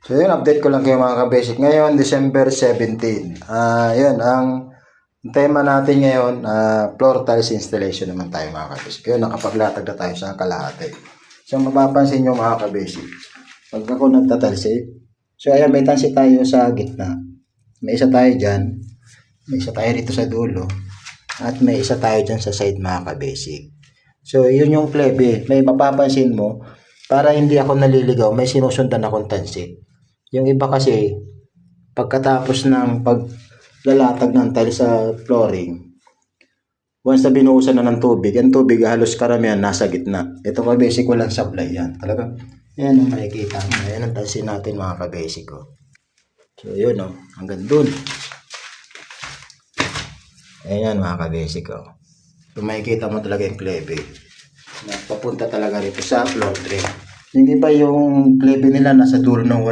So yun, update ko lang kayo mga ka-basic. Ngayon, December 17. Yun, ang tema natin ngayon, floor tiles installation naman tayo mga ka-basic. Yun, nakapaglatag na tayo sa kalahati. So mapapansin nyo mga ka-basic, pag ako nagtatalsik, so ayan, may tansi tayo sa gitna. May isa tayo dyan, may isa tayo rito sa dulo, at may isa tayo dyan sa side mga ka-basic. So yun yung plebe, may mapapansin mo, para hindi ako naliligaw, may sinusundan akong tansik. Yung iba kasi, pagkatapos ng paglalatag ng tile sa flooring, once na binuhusan na ng tubig, yung tubig halos karamihan nasa gitna. Ito ka-basic, walang supply yan. Talaga, yan ang makikita mo. Yan ang tansin natin mga ka-basic ko. So yun o, hanggang dun. Ayan mga ka-basic ko. So makikita mo talaga yung klebe. Papunta talaga rito sa floor drain. Hindi ba yung klebe nila nasa dulo ng